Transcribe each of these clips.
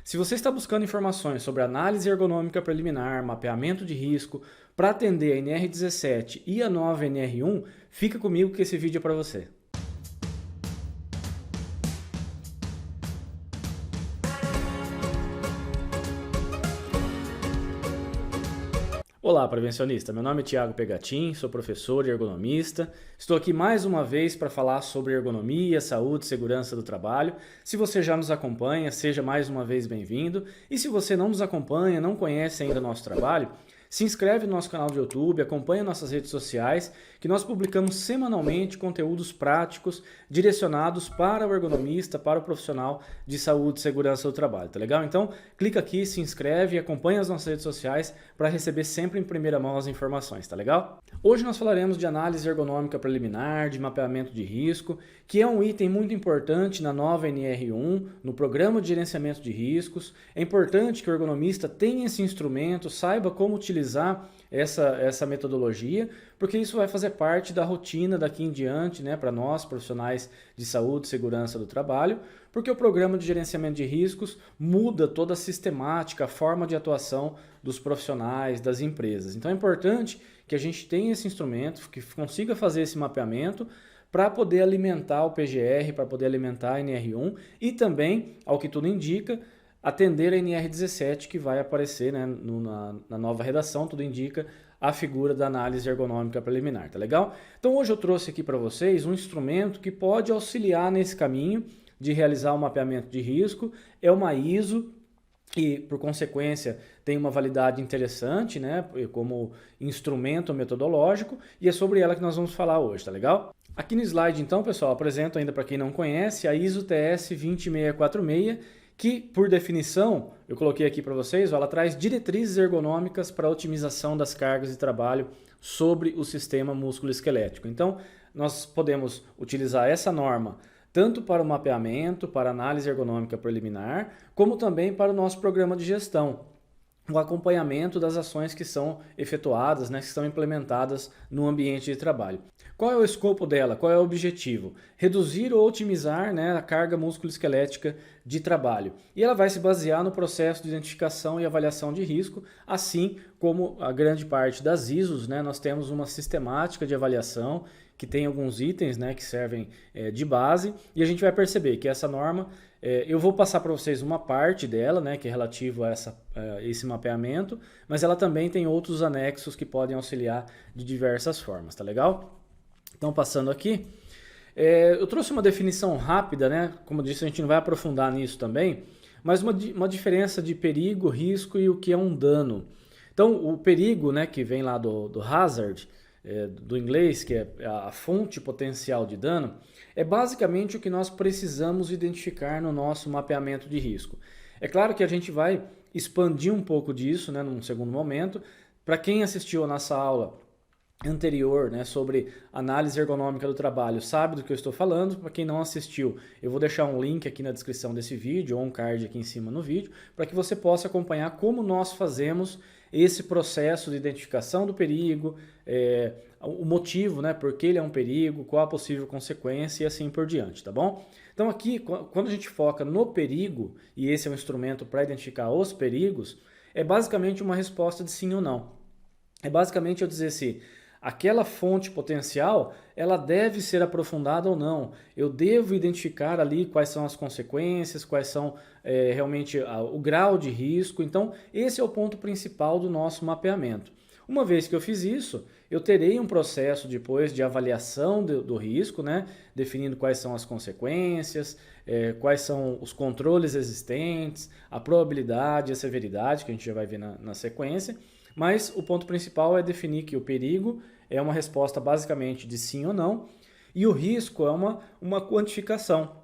Se você está buscando informações sobre análise ergonômica preliminar, mapeamento de risco, para atender a NR17 e a nova NR1, fica comigo que esse vídeo é para você. Olá, prevencionista. Meu nome é Thiago Pegatin, sou professor e ergonomista. Estou aqui mais uma vez para falar sobre ergonomia, saúde e segurança do trabalho. Se você já nos acompanha, seja mais uma vez bem-vindo. E se você não nos acompanha, não conhece ainda nosso trabalho, se inscreve no nosso canal de YouTube, acompanha nossas redes sociais, que nós publicamos semanalmente conteúdos práticos direcionados para o ergonomista, para o profissional de saúde e segurança do trabalho, tá legal? Então, clica aqui, se inscreve e acompanha as nossas redes sociais para receber sempre em primeira mão as informações, tá legal? Hoje nós falaremos de análise ergonômica preliminar, de mapeamento de risco, que é um item muito importante na nova NR1, no Programa de Gerenciamento de Riscos. É importante que o ergonomista tenha esse instrumento, saiba como utilizar essa metodologia, porque isso vai fazer parte da rotina daqui em diante, né, para nós, profissionais de saúde e segurança do trabalho, porque o Programa de Gerenciamento de Riscos muda toda a sistemática, a forma de atuação dos profissionais, das empresas. Então é importante que a gente tenha esse instrumento, que consiga fazer esse mapeamento, para poder alimentar o PGR, para poder alimentar a NR1 e também, ao que tudo indica, atender a NR17 que vai aparecer, né, na nova redação, tudo indica a figura da análise ergonômica preliminar, tá legal? Então hoje eu trouxe aqui para vocês um instrumento que pode auxiliar nesse caminho de realizar o mapeamento de risco, é uma ISO, e por consequência tem uma validade interessante, né, como instrumento metodológico, e é sobre ela que nós vamos falar hoje, tá legal? Aqui no slide então, pessoal, apresento ainda para quem não conhece a ISO TS 20646, que por definição, eu coloquei aqui para vocês, ela traz diretrizes ergonômicas para a otimização das cargas de trabalho sobre o sistema músculo-esquelético. Então, nós podemos utilizar essa norma tanto para o mapeamento, para a análise ergonômica preliminar, como também para o nosso programa de gestão, o acompanhamento das ações que são efetuadas, né, que são implementadas no ambiente de trabalho. Qual é o escopo dela? Qual é o objetivo? Reduzir ou otimizar, né, a carga musculoesquelética de trabalho. E ela vai se basear no processo de identificação e avaliação de risco, assim como a grande parte das ISOs, né, nós temos uma sistemática de avaliação que tem alguns itens, né, que servem de base, e a gente vai perceber que essa norma, eu vou passar para vocês uma parte dela, né, que é relativo a esse mapeamento, mas ela também tem outros anexos que podem auxiliar de diversas formas, tá legal? Então, passando aqui, eu trouxe uma definição rápida, né? Como eu disse, a gente não vai aprofundar nisso também, mas uma diferença de perigo, risco e o que é um dano. Então, o perigo, né, que vem lá do hazard, do inglês, que é a fonte potencial de dano, é basicamente o que nós precisamos identificar no nosso mapeamento de risco. É claro que a gente vai expandir um pouco disso, né, num segundo momento. Para quem assistiu a nossa aula anterior, né, sobre análise ergonômica do trabalho, sabe do que eu estou falando. Para quem não assistiu, eu vou deixar um link aqui na descrição desse vídeo ou um card aqui em cima no vídeo, para que você possa acompanhar como nós fazemos esse processo de identificação do perigo, o motivo, né, por que ele é um perigo, qual a possível consequência e assim por diante, tá bom? Então aqui, quando a gente foca no perigo, e esse é um instrumento para identificar os perigos, é basicamente uma resposta de sim ou não. É basicamente eu dizer se aquela fonte potencial, ela deve ser aprofundada ou não. Eu devo identificar ali quais são as consequências, quais são realmente o grau de risco. Então, esse é o ponto principal do nosso mapeamento. Uma vez que eu fiz isso, eu terei um processo depois de avaliação do risco, né? Definindo quais são as consequências, quais são os controles existentes, a probabilidade, a severidade, que a gente já vai ver na sequência. Mas o ponto principal é definir que o perigo é uma resposta basicamente de sim ou não, e o risco é uma quantificação.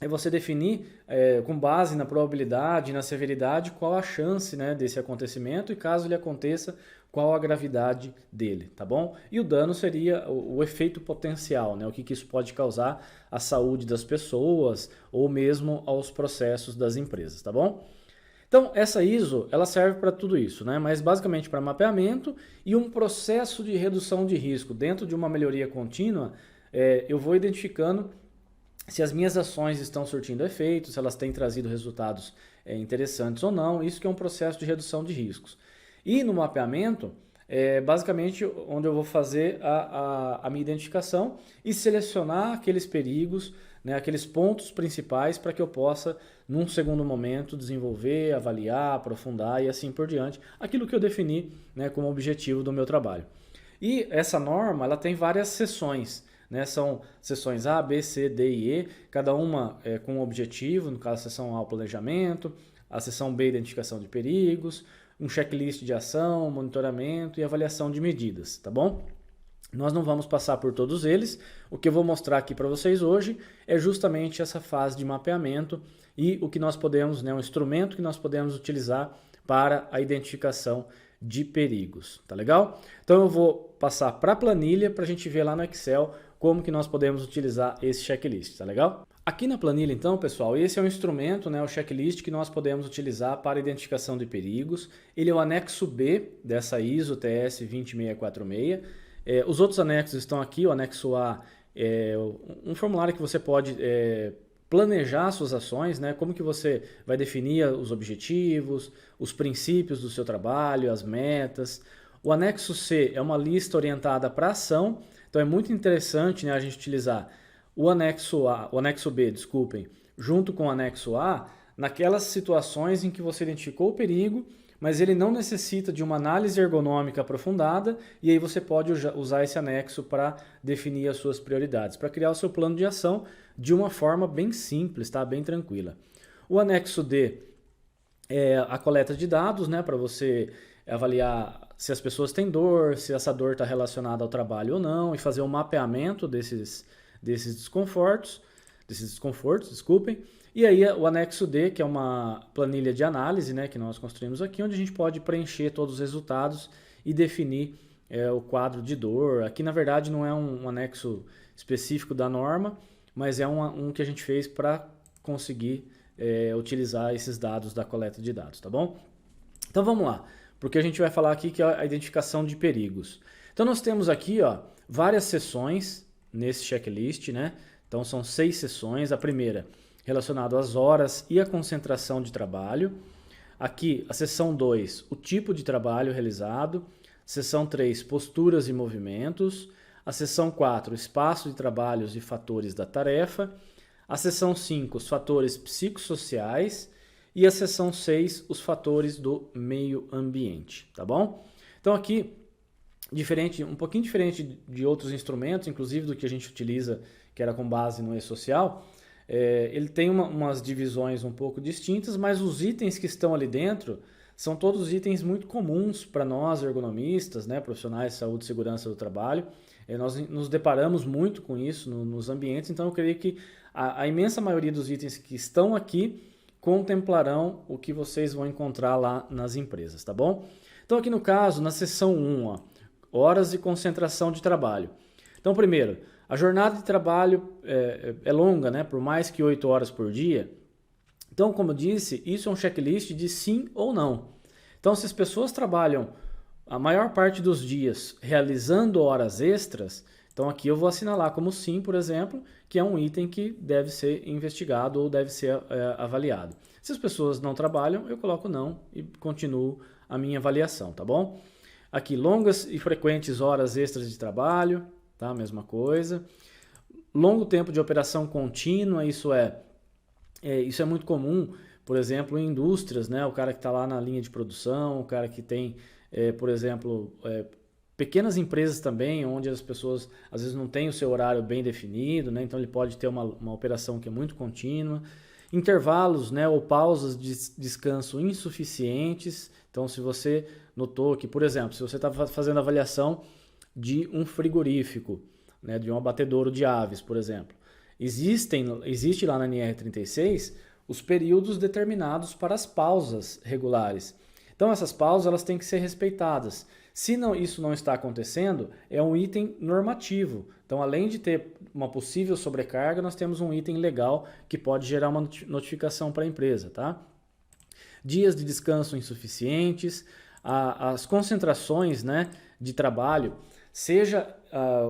É você definir, com base na probabilidade e na severidade, qual a chance, né, desse acontecimento e, caso ele aconteça, qual a gravidade dele, tá bom? E o dano seria o efeito potencial, né, o que isso pode causar à saúde das pessoas ou mesmo aos processos das empresas, tá bom? Então, essa ISO, ela serve para tudo isso, né? Mas basicamente para mapeamento e um processo de redução de risco. Dentro de uma melhoria contínua, eu vou identificando se as minhas ações estão surtindo efeito, se elas têm trazido resultados interessantes ou não. Isso que é um processo de redução de riscos. E no mapeamento, basicamente onde eu vou fazer a minha identificação e selecionar aqueles perigos, né, aqueles pontos principais para que eu possa, num segundo momento, desenvolver, avaliar, aprofundar e assim por diante, aquilo que eu defini, né, como objetivo do meu trabalho. E essa norma, ela tem várias seções, né? São seções A, B, C, D e E, cada uma com um objetivo, no caso a seção A, o planejamento, a seção B, identificação de perigos, um checklist de ação, monitoramento e avaliação de medidas, tá bom? Nós não vamos passar por todos eles, o que eu vou mostrar aqui para vocês hoje é justamente essa fase de mapeamento e o que nós podemos, né, um instrumento que nós podemos utilizar para a identificação de perigos, tá legal? Então eu vou passar para a planilha para a gente ver lá no Excel como que nós podemos utilizar esse checklist, tá legal? Aqui na planilha então, pessoal, esse é o instrumento, né, o checklist que nós podemos utilizar para a identificação de perigos. Ele é o anexo B dessa ISO TS 20646. Os outros anexos estão aqui, o anexo A é um formulário que você pode planejar suas ações, né? Como que você vai definir os objetivos, os princípios do seu trabalho, as metas. O anexo C é uma lista orientada para ação, então é muito interessante, né, a gente utilizar o anexo B, desculpem, junto com o anexo A, naquelas situações em que você identificou o perigo, mas ele não necessita de uma análise ergonômica aprofundada, e aí você pode usar esse anexo para definir as suas prioridades, para criar o seu plano de ação de uma forma bem simples, tá? Bem tranquila. O anexo D é a coleta de dados, né, para você avaliar se as pessoas têm dor, se essa dor está relacionada ao trabalho ou não, e fazer um mapeamento desses desconfortos, desculpem. E aí o anexo D, que é uma planilha de análise, né, que nós construímos aqui, onde a gente pode preencher todos os resultados e definir o quadro de dor. Aqui, na verdade, não é um anexo específico da norma, mas é um que a gente fez para conseguir utilizar esses dados da coleta de dados, tá bom? Então vamos lá, porque a gente vai falar aqui que é a identificação de perigos. Então nós temos aqui, ó, várias seções nesse checklist, né? Então são 6 seções. A primeira relacionada às horas e à concentração de trabalho. Aqui a seção 2, o tipo de trabalho realizado. Seção 3, posturas e movimentos. A seção 4, espaço de trabalhos e fatores da tarefa. A seção 5, os fatores psicossociais. E a seção 6, os fatores do meio ambiente, tá bom? Então aqui, um pouquinho diferente de outros instrumentos, inclusive do que a gente utiliza, que era com base no e-social, ele tem umas divisões um pouco distintas, mas os itens que estão ali dentro são todos itens muito comuns para nós, ergonomistas, né, profissionais de saúde e segurança do trabalho. Nós nos deparamos muito com isso nos ambientes, então eu creio que a imensa maioria dos itens que estão aqui contemplarão o que vocês vão encontrar lá nas empresas, tá bom? Então aqui no caso, na seção 1, ó, horas de concentração de trabalho. Então primeiro, a jornada de trabalho é longa, né? Por mais que 8 horas por dia. Então, como eu disse, isso é um checklist de sim ou não. Então, se as pessoas trabalham a maior parte dos dias realizando horas extras, então aqui eu vou assinalar como sim, por exemplo, que é um item que deve ser investigado ou deve ser avaliado. Se as pessoas não trabalham, eu coloco não e continuo a minha avaliação, tá bom? Aqui, longas e frequentes horas extras de trabalho, tá? Mesma coisa. Longo tempo de operação contínua, isso é muito comum, por exemplo, em indústrias, né? O cara que está lá na linha de produção, o cara que tem, por exemplo, pequenas empresas também, onde as pessoas às vezes não têm o seu horário bem definido, né? Então ele pode ter uma operação que é muito contínua. Intervalos, né, ou pausas de descanso insuficientes. Então, se você notou que, por exemplo, se você está fazendo avaliação de um frigorífico, né, de um abatedouro de aves, por exemplo, existe lá na NR36 os períodos determinados para as pausas regulares. Então, essas pausas elas têm que ser respeitadas. Se isso não está acontecendo, é um item normativo. Então, além de ter uma possível sobrecarga, nós temos um item legal que pode gerar uma notificação para a empresa, tá? Dias de descanso insuficientes, as concentrações, né, de trabalho, seja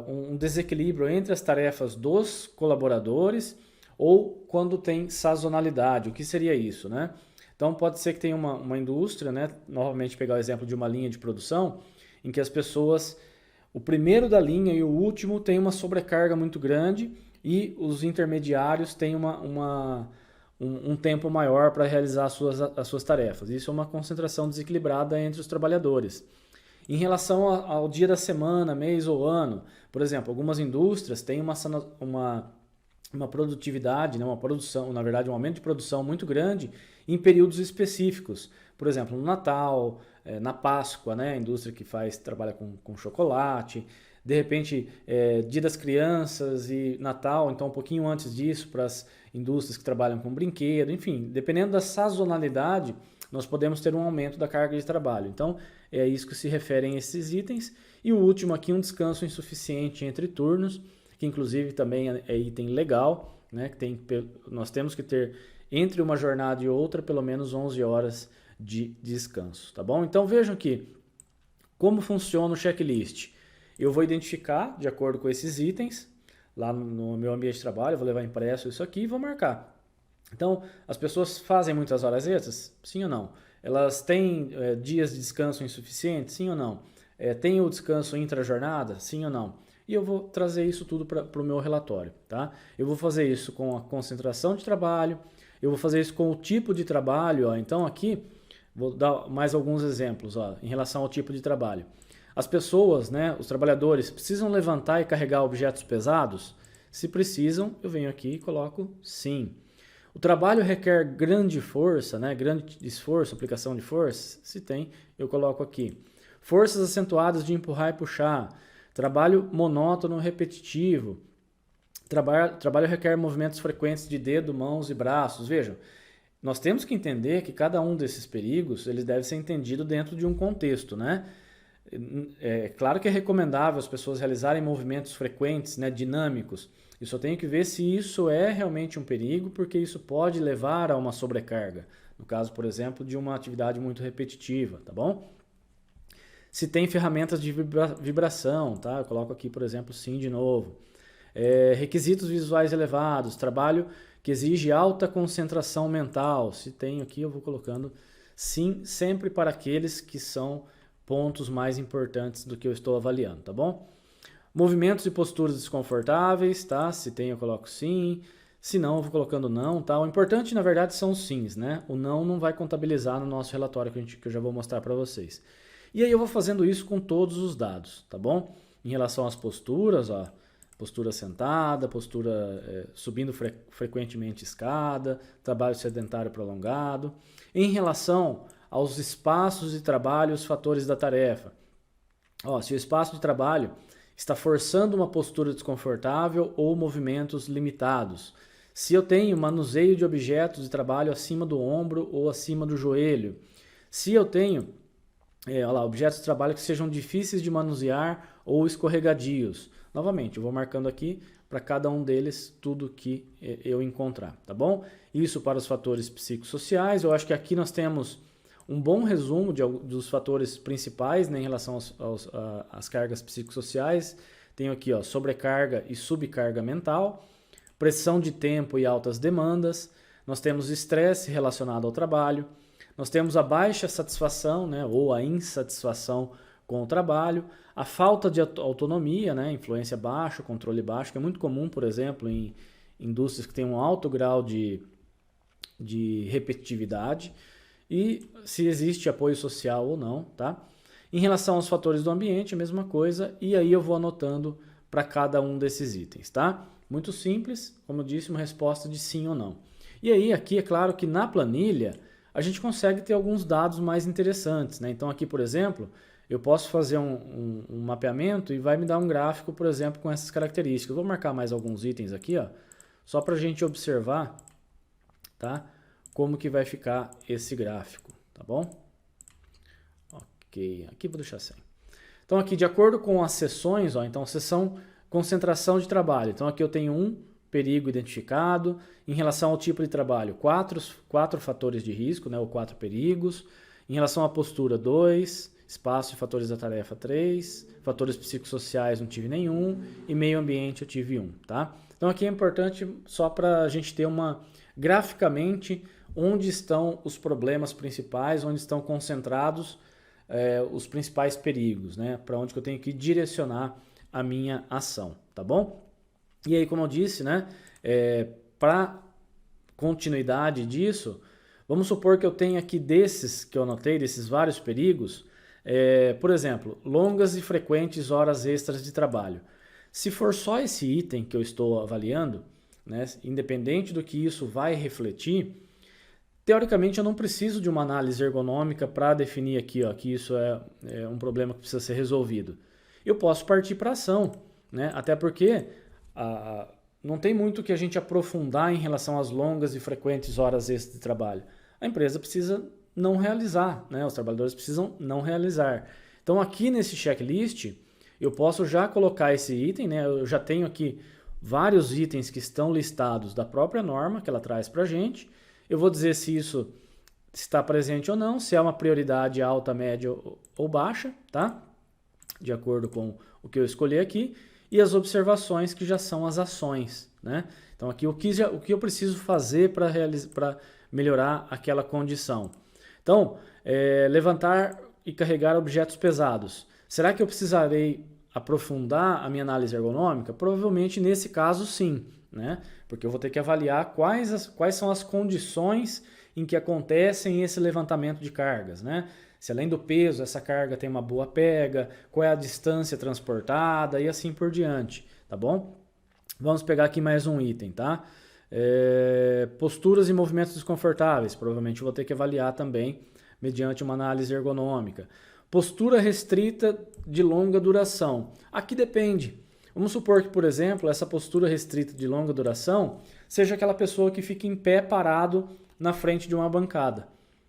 um desequilíbrio entre as tarefas dos colaboradores ou quando tem sazonalidade. O que seria isso, né? Então pode ser que tenha uma indústria, né? Novamente pegar o exemplo de uma linha de produção, em que as pessoas, o primeiro da linha e o último tem uma sobrecarga muito grande e os intermediários têm um tempo maior para realizar as suas tarefas. Isso é uma concentração desequilibrada entre os trabalhadores. Em relação ao dia da semana, mês ou ano, por exemplo, algumas indústrias têm uma produtividade, né, uma produção, na verdade, um aumento de produção muito grande em períodos específicos. Por exemplo, no Natal, na Páscoa, né, a indústria que trabalha com chocolate, de repente, Dia das Crianças e Natal, então um pouquinho antes disso, para as indústrias que trabalham com brinquedo, enfim, dependendo da sazonalidade, nós podemos ter um aumento da carga de trabalho. Então, é isso que se referem a esses itens. E o último aqui, um descanso insuficiente entre turnos, que inclusive também é item legal, né? Nós temos que ter entre uma jornada e outra pelo menos 11 horas de descanso, tá bom? Então vejam aqui como funciona o checklist. Eu vou identificar de acordo com esses itens, lá no meu ambiente de trabalho, eu vou levar impresso isso aqui e vou marcar. Então, as pessoas fazem muitas horas extras? Sim ou não? Elas têm dias de descanso insuficientes? Sim ou não? Tem o descanso intra-jornada? Sim ou não? E eu vou trazer isso tudo para o meu relatório, tá? Eu vou fazer isso com a concentração de trabalho, eu vou fazer isso com o tipo de trabalho, ó. Então aqui, vou dar mais alguns exemplos, ó, em relação ao tipo de trabalho. As pessoas, né, os trabalhadores, precisam levantar e carregar objetos pesados? Se precisam, eu venho aqui e coloco sim. O trabalho requer grande força, né, grande esforço, aplicação de força? Se tem, eu coloco aqui. Forças acentuadas de empurrar e puxar. Trabalho monótono, repetitivo. Trabalho requer movimentos frequentes de dedo, mãos e braços. Vejam, nós temos que entender que cada um desses perigos eles deve ser entendido dentro de um contexto, né? É claro que é recomendável as pessoas realizarem movimentos frequentes, né, dinâmicos. Eu só tenho que ver se isso é realmente um perigo, porque isso pode levar a uma sobrecarga. No caso, por exemplo, de uma atividade muito repetitiva, tá bom? Se tem ferramentas de vibração, tá? Eu coloco aqui, por exemplo, sim de novo. Requisitos visuais elevados, trabalho que exige alta concentração mental. Se tem aqui, eu vou colocando sim, sempre para aqueles que são pontos mais importantes do que eu estou avaliando, tá bom? Movimentos e posturas desconfortáveis, tá? Se tem, eu coloco sim. Se não, eu vou colocando não, tá? O importante, na verdade, são os sims, né? O não vai contabilizar no nosso relatório que eu já vou mostrar para vocês. E aí eu vou fazendo isso com todos os dados, tá bom? Em relação às posturas, ó, postura sentada, postura subindo frequentemente escada, trabalho sedentário prolongado. Em relação aos espaços de trabalho, os fatores da tarefa. Ó, se o espaço de trabalho está forçando uma postura desconfortável ou movimentos limitados. Se eu tenho manuseio de objetos de trabalho acima do ombro ou acima do joelho. Se eu tenho objetos de trabalho que sejam difíceis de manusear ou escorregadios. Novamente, eu vou marcando aqui para cada um deles tudo que eu encontrar, tá bom? Isso para os fatores psicossociais. Eu acho que aqui nós temos um bom resumo dos fatores principais, né, em relação às cargas psicossociais. Tenho aqui sobrecarga e subcarga mental, pressão de tempo e altas demandas. Nós temos estresse relacionado ao trabalho. Nós temos a baixa satisfação, né, ou a insatisfação com o trabalho, a falta de autonomia, né, influência baixa, controle baixo, que é muito comum, por exemplo, em indústrias que têm um alto grau de repetitividade, e se existe apoio social ou não, tá? Em relação aos fatores do ambiente, a mesma coisa, e aí eu vou anotando para cada um desses itens, tá? Muito simples, como eu disse, uma resposta de sim ou não. E aí, aqui é claro que na planilha, a gente consegue ter alguns dados mais interessantes, né? Então aqui, por exemplo, eu posso fazer um mapeamento e vai me dar um gráfico, por exemplo, com essas características. Eu vou marcar mais alguns itens aqui, ó, só para a gente observar, tá? Como que vai ficar esse gráfico, tá bom? Ok, aqui vou deixar sem. Então aqui, de acordo com as seções, ó, então seção concentração de trabalho. Então aqui eu tenho um perigo identificado. Em relação ao tipo de trabalho, quatro fatores de risco, né, ou 4 perigos. Em relação à postura, 2. Espaço e fatores da tarefa, 3. Fatores psicossociais, não tive nenhum. E meio ambiente, eu tive 1. Tá? Então aqui é importante só para a gente ter graficamente onde estão os problemas principais, onde estão concentrados os principais perigos, né? Para onde que eu tenho que direcionar a minha ação, tá bom? E aí, como eu disse, né? Para continuidade disso, vamos supor que eu tenha aqui desses que eu anotei, desses vários perigos, por exemplo, longas e frequentes horas extras de trabalho. Se for só esse item que eu estou avaliando, né, independente do que isso vai refletir, teoricamente eu não preciso de uma análise ergonômica para definir aqui, ó, que isso é um problema que precisa ser resolvido. Eu posso partir para ação, né? Até porque não tem muito que a gente aprofundar em relação às longas e frequentes horas extras de trabalho. A empresa precisa não realizar, né? Os trabalhadores precisam não realizar. Então aqui nesse checklist eu posso já colocar esse item, né? Eu já tenho aqui vários itens que estão listados da própria norma que ela traz para a gente. Eu vou dizer se isso está presente ou não, se é uma prioridade alta, média ou baixa, tá? De acordo com o que eu escolhi aqui. E as observações que já são as ações, né? Então aqui o que eu preciso fazer para melhorar aquela condição. Então, levantar e carregar objetos pesados. Será que eu precisarei aprofundar a minha análise ergonômica? Provavelmente nesse caso sim, né? Porque eu vou ter que avaliar quais são as condições em que acontecem esse levantamento de cargas, né? Se além do peso, essa carga tem uma boa pega, qual é a distância transportada e assim por diante, tá bom? Vamos pegar aqui mais um item, tá? Posturas e movimentos desconfortáveis, provavelmente eu vou ter que avaliar também mediante uma análise ergonômica. Postura restrita de longa duração. Aqui depende. Vamos supor que, por exemplo, essa postura restrita de longa duração seja aquela pessoa que fica em pé parado na frente de uma bancada,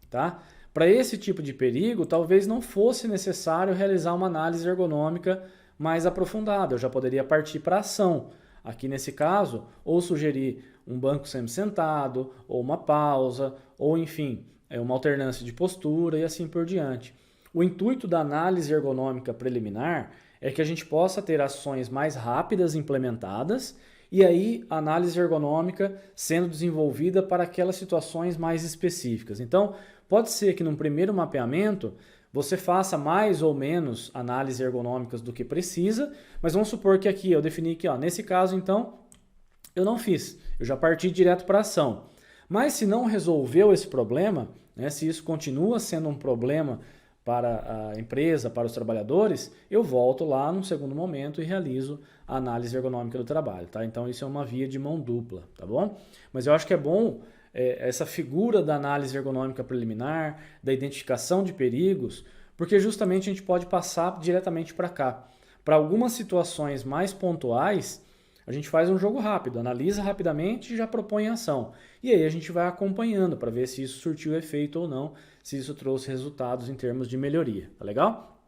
tá? Para esse tipo de perigo, talvez não fosse necessário realizar uma análise ergonômica mais aprofundada. Eu já poderia partir para a ação. Aqui nesse caso, ou sugerir um banco semi-sentado, ou uma pausa, ou enfim, uma alternância de postura e assim por diante. O intuito da análise ergonômica preliminar é que a gente possa ter ações mais rápidas implementadas e aí a análise ergonômica sendo desenvolvida para aquelas situações mais específicas. Então, pode ser que num primeiro mapeamento você faça mais ou menos análises ergonômicas do que precisa, mas vamos supor que aqui eu defini que, ó, nesse caso, então, eu não fiz, eu já parti direto para a ação. Mas se não resolveu esse problema, né, se isso continua sendo um problema para a empresa, para os trabalhadores, eu volto lá num segundo momento e realizo a análise ergonômica do trabalho, tá? Então isso é uma via de mão dupla, tá bom? Mas eu acho que é bom essa figura da análise ergonômica preliminar, da identificação de perigos, porque justamente a gente pode passar diretamente para cá. Para algumas situações mais pontuais, a gente faz um jogo rápido, analisa rapidamente e já propõe ação. E aí a gente vai acompanhando para ver se isso surtiu efeito ou não, se isso trouxe resultados em termos de melhoria, tá legal?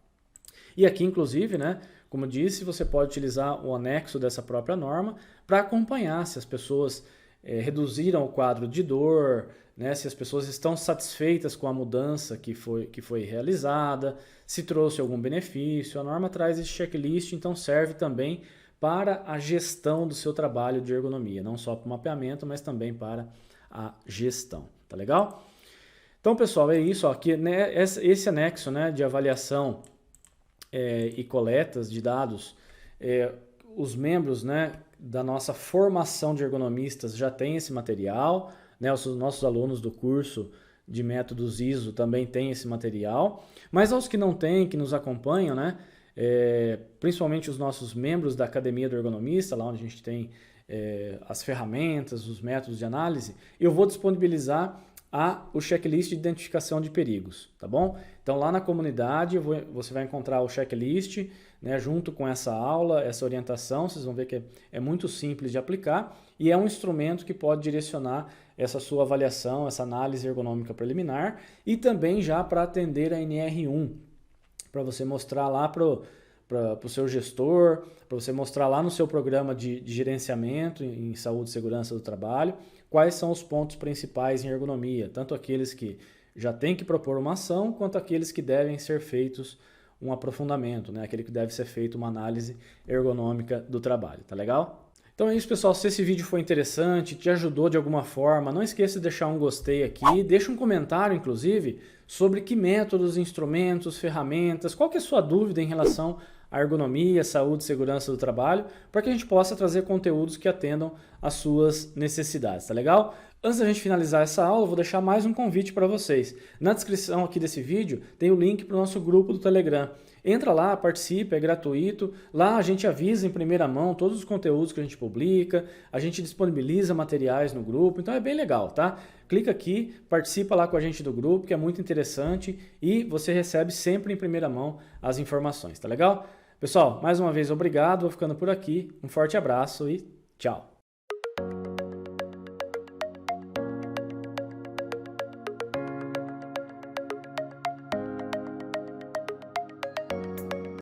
E aqui, inclusive, né, como eu disse, você pode utilizar o anexo dessa própria norma para acompanhar se as pessoas reduziram o quadro de dor, né, se as pessoas estão satisfeitas com a mudança que foi realizada, se trouxe algum benefício. A norma traz esse checklist, então serve também para a gestão do seu trabalho de ergonomia, não só para o mapeamento, mas também para a gestão, tá legal? Então, pessoal, é isso, ó, aqui, né, esse anexo, né, de avaliação e coletas de dados, os membros, né, da nossa formação de ergonomistas já têm esse material, né, os nossos alunos do curso de métodos ISO também têm esse material, mas aos que não têm, que nos acompanham, né, principalmente os nossos membros da Academia do Ergonomista, lá onde a gente tem as ferramentas, os métodos de análise, eu vou disponibilizar o checklist de identificação de perigos, tá bom? Então lá na comunidade você vai encontrar o checklist, né, junto com essa aula, essa orientação, vocês vão ver que é muito simples de aplicar e é um instrumento que pode direcionar essa sua avaliação, essa análise ergonômica preliminar e também já para atender a NR1, para você mostrar lá para o seu gestor, para você mostrar lá no seu programa de gerenciamento em saúde e segurança do trabalho, quais são os pontos principais em ergonomia, tanto aqueles que já têm que propor uma ação, quanto aqueles que devem ser feitos um aprofundamento, né? Aquele que deve ser feito uma análise ergonômica do trabalho, tá legal? Então é isso, pessoal. Se esse vídeo foi interessante, te ajudou de alguma forma, não esqueça de deixar um gostei aqui, deixa um comentário, inclusive, sobre que métodos, instrumentos, ferramentas, qual que é a sua dúvida em relação à ergonomia, saúde e segurança do trabalho, para que a gente possa trazer conteúdos que atendam às suas necessidades, tá legal? Antes da gente finalizar essa aula, eu vou deixar mais um convite para vocês. Na descrição aqui desse vídeo tem o link para o nosso grupo do Telegram. Entra lá, participa, é gratuito. Lá a gente avisa em primeira mão todos os conteúdos que a gente publica, a gente disponibiliza materiais no grupo, então é bem legal, tá? Clica aqui, participa lá com a gente do grupo, que é muito interessante e você recebe sempre em primeira mão as informações, tá legal? Pessoal, mais uma vez obrigado, vou ficando por aqui, um forte abraço e tchau!